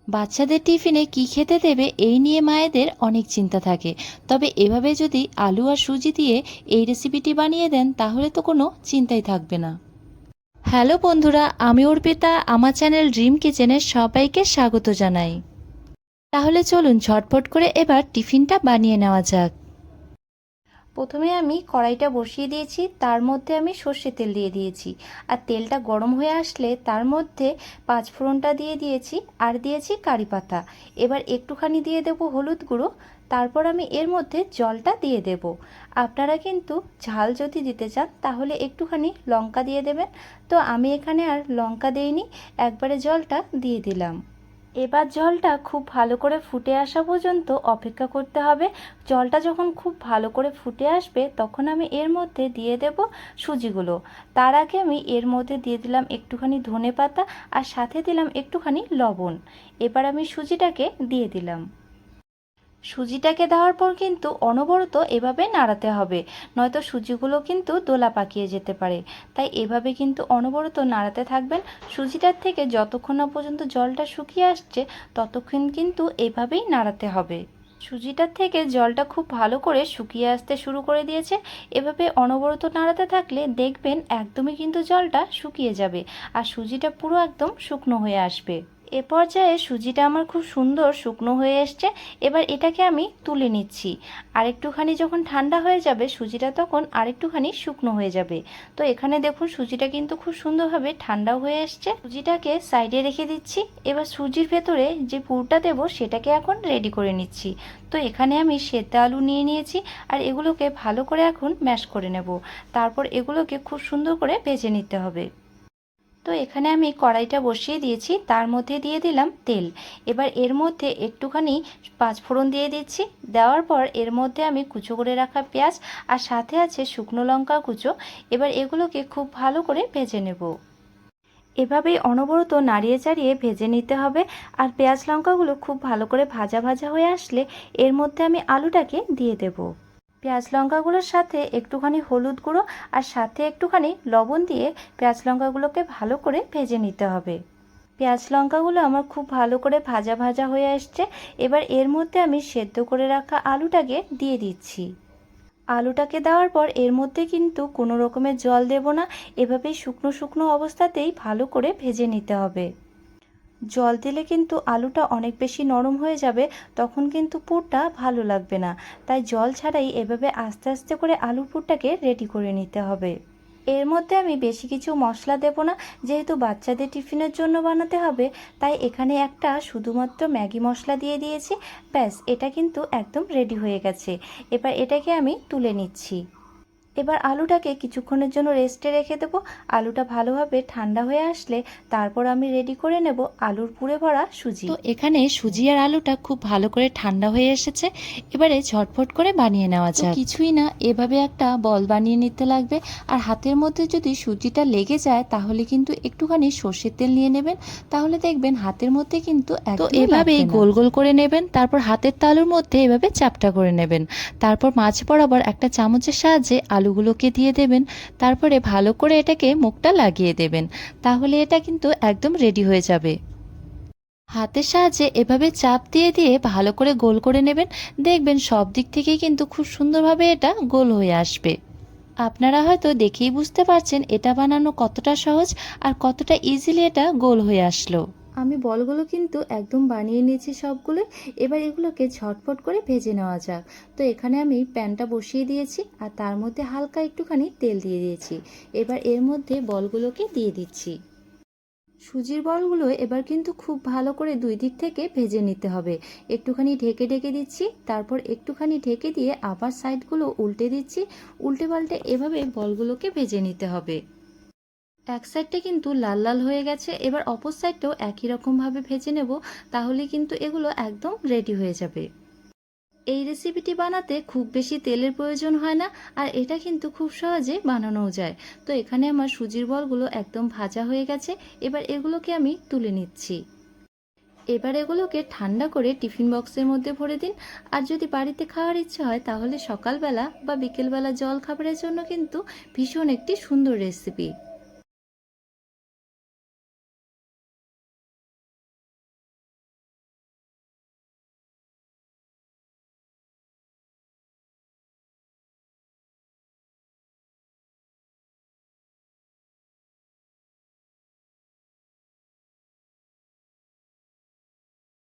বাচ্চাদের টিফিনে কি খেতে দেবে এই নিয়ে মায়েদের অনেক চিন্তা থাকে। তবে এভাবে যদি আলু আর সুজি দিয়ে এই রেসিপিটি বানিয়ে দেন তাহলে তো কোনো চিন্তাই থাকবে না। হ্যালো বন্ধুরা, আমি অর্পিতা, আমার চ্যানেল ড্রিম কিচেনে সবাইকে স্বাগত জানাই। তাহলে চলুন ঝটপট করে এবার টিফিনটা বানিয়ে নেওয়া যাক। প্রথমে আমি কড়াইটা বসিয়ে দিয়েছি, তার মধ্যে আমি সর্ষের তেল দিয়ে দিয়েছি। আর তেলটা গরম হয়ে আসলে তার মধ্যে পাঁচফোড়নটা দিয়ে দিয়েছি আর দিয়েছি কারি পাতা। এবার একটুখানি দিয়ে দেব হলুদ গুঁড়ো, তারপর আমি এর মধ্যে জলটা দিয়ে দেব। আপনারা কিন্তু ঝাল যদি দিতে চান তাহলে একটুখানি লঙ্কা দিয়ে দেবেন। তো আমি এখানে আর লঙ্কা দেইনি, একবারে জলটা দিয়ে দিলাম। এবার জলটা খুব ভালো করে ফুটে আসা পর্যন্ত অপেক্ষা করতে হবে। জলটা যখন খুব ভালো করে ফুটে আসবে তখন আমি এর মধ্যে দিয়ে দেব সুজিগুলো। তার আগে আমি এর মধ্যে দিয়ে দিলাম একটুখানি ধনেপাতা আর সাথে দিলাম একটুখানি লবণ। এবার আমি সুজিটাকে দিয়ে দিলাম। সুজিটাকে দেওয়ার পর কিন্তু অনবরত এভাবে নাড়াতে হবে, নয়তো সুজিগুলো কিন্তু দোলা পাকিয়ে যেতে পারে। তাই এভাবে কিন্তু অনবরত নাড়াতে থাকবেন। সুজিটার থেকে যতক্ষণ না পর্যন্ত জলটা শুকিয়ে আসছে ততক্ষণ কিন্তু এভাবেই নাড়াতে হবে। সুজিটার থেকে জলটা খুব ভালো করে শুকিয়ে আসতে শুরু করে দিয়েছে। এভাবে অনবরত নাড়াতে থাকলে দেখবেন একদমই কিন্তু জলটা শুকিয়ে যাবে আর সুজিটা পুরো একদম শুকনো হয়ে আসবে। এ পর্যায়ে সুজিটা আমার খুব সুন্দর শুকনো হয়ে এসছে। এবার এটাকে আমি তুলে নিচ্ছি। আরেকটুখানি যখন ঠান্ডা হয়ে যাবে সুজিটা তখন আরেকটুখানি শুকনো হয়ে যাবে। তো এখানে দেখুন সুজিটা কিন্তু খুব সুন্দরভাবে ঠান্ডাও হয়ে এসছে। সুজিটাকে সাইডে রেখে দিচ্ছি। এবার সুজির ভেতরে যে পুরটা দেব সেটাকে এখন রেডি করে নিচ্ছি। তো এখানে আমি সেদ্ধ আলু নিয়ে নিয়েছি আর এগুলোকে ভালো করে এখন ম্যাশ করে নেব। তারপর এগুলোকে খুব সুন্দর করে ভেজে নিতে হবে। তো এখানে আমি কড়াইটা বসিয়ে দিয়েছি, তার মধ্যে দিয়ে দিলাম তেল। এবার এর মধ্যে একটুখানি পাঁচফোড়ন দিয়ে দিচ্ছি। দেওয়ার পর এর মধ্যে আমি কুচো করে রাখা পেঁয়াজ আর সাথে আছে শুকনো লঙ্কা কুচো। এবার এগুলোকে খুব ভালো করে ভেজে নেব। এভাবেই অনবরত নাড়িয়ে চাড়িয়ে ভেজে নিতে হবে। আর পেঁয়াজ লঙ্কাগুলো খুব ভালো করে ভাজা ভাজা হয়ে আসলে এর মধ্যে আমি আলুটাকে দিয়ে দেব। পেঁয়াজ লঙ্কাগুলোর সাথে একটুখানি হলুদ গুঁড়ো আর সাথে একটুখানি লবণ দিয়ে পেঁয়াজ লঙ্কাগুলোকে ভালো করে ভেজে নিতে হবে। পেঁয়াজ লঙ্কাগুলো আমার খুব ভালো করে ভাজা ভাজা হয়ে আসছে। এবার এর মধ্যে আমি সেদ্ধ করে রাখা আলুটাকে দিয়ে দিচ্ছি। আলুটাকে দেওয়ার পর এর মধ্যে কিন্তু কোনো রকমের জল দেব না। এভাবেই শুকনো শুকনো অবস্থাতেই ভালো করে ভেজে নিতে হবে। জল দিলে কিন্তু আলুটা অনেক বেশি নরম হয়ে যাবে, তখন কিন্তু পুরটা ভালো লাগবে না। তাই জল ছাড়াই এভাবে আস্তে আস্তে করে আলুর পুরটাকে রেডি করে নিতে হবে। এর মধ্যে আমি বেশি কিছু মশলা দেব না, যেহেতু বাচ্চাদের টিফিনের জন্য বানাতে হবে। তাই এখানে একটা শুধুমাত্র ম্যাগি মশলা দিয়ে দিয়েছি। ব্যাস, এটা কিন্তু একদম রেডি হয়ে গেছে। এবার এটাকে আমি তুলে নিচ্ছি। এবার আলুটাকে কিছুক্ষণের জন্য রেস্টে রেখে দেবো। আলুটা ভালোভাবে ঠান্ডা হয়ে আসলে তারপর আমি রেডি করে নেব আলুর পুরে ভরা সুজি। তো এখানে সুজি আর আলুটা খুব ভালো করে ঠান্ডা হয়ে এসেছে। এবারে ঝটফট করে বানিয়ে নেওয়া যাক। কিছুই না, এভাবে একটা বল বানিয়ে নিতে লাগবে। আর হাতের মধ্যে যদি সুজিটা লেগে যায় তাহলে কিন্তু একটুখানি সর্ষের তেল নিয়ে নেবেন, তাহলে দেখবেন হাতের মধ্যে কিন্তু তো এভাবেই গোল গোল করে নেবেন। তারপর হাতের তালুর মধ্যে এভাবে চাপটা করে নেবেন। তারপর মাঝ বরাবর একটা চামচের সাহায্যে আলুগুলোকে দিয়ে দেবেন। তারপরে ভালো করে এটাকে মুখটা লাগিয়ে দেবেন। তাহলে এটা কিন্তু একদম রেডি হয়ে যাবে। হাতের সাহায্যে এভাবে চাপ দিয়ে দিয়ে ভালো করে গোল করে নেবেন। দেখবেন সব দিক থেকেই কিন্তু খুব সুন্দরভাবে এটা গোল হয়ে আসবে। আপনারা হয়তো দেখেই বুঝতে পারছেন এটা বানানো কতটা সহজ আর কতটা ইজিলি এটা গোল হয়ে আসলো। আমি বলগুলো কিন্তু একদম বানিয়ে নিয়েছি সবগুলো। এবার এগুলোকে ঝটপট করে ভেজে নেওয়া যাক। তো এখানে আমি প্যানটা বসিয়ে দিয়েছি আর তার মধ্যে হালকা একটুখানি তেল দিয়ে দিয়েছি। এবার এর মধ্যে বলগুলোকে দিয়ে দিচ্ছি। সুজির বলগুলো এবার কিন্তু খুব ভালো করে দুই দিক থেকে ভেজে নিতে হবে। একটুখানি ঢেকে ঢেকে দিচ্ছি, তারপর একটুখানি ঢেকে দিয়ে আবার সাইডগুলো উল্টে দিচ্ছি। উল্টে পাল্টে এভাবে বলগুলোকে ভেজে নিতে হবে। এক সাইডটা কিন্তু লাল লাল হয়ে গেছে, এবার অপর সাইডটাও একই রকমভাবে ভেজে নেব। তাহলে কিন্তু এগুলো একদম রেডি হয়ে যাবে। এই রেসিপিটি বানাতে খুব বেশি তেলের প্রয়োজন হয় না, আর এটা কিন্তু খুব সহজে বানানোও যায়। তো এখানে আমার সুজির বলগুলো একদম ভাজা হয়ে গেছে। এবার এগুলোকে আমি তুলে নিচ্ছি। এবার এগুলোকে ঠান্ডা করে টিফিন বক্সের মধ্যে ভরে দিন। আর যদি বাড়িতে খাওয়ার ইচ্ছে হয় তাহলে সকালবেলা বা বিকেলবেলা জল খাবারের জন্য কিন্তু ভীষণ একটি সুন্দর রেসিপি।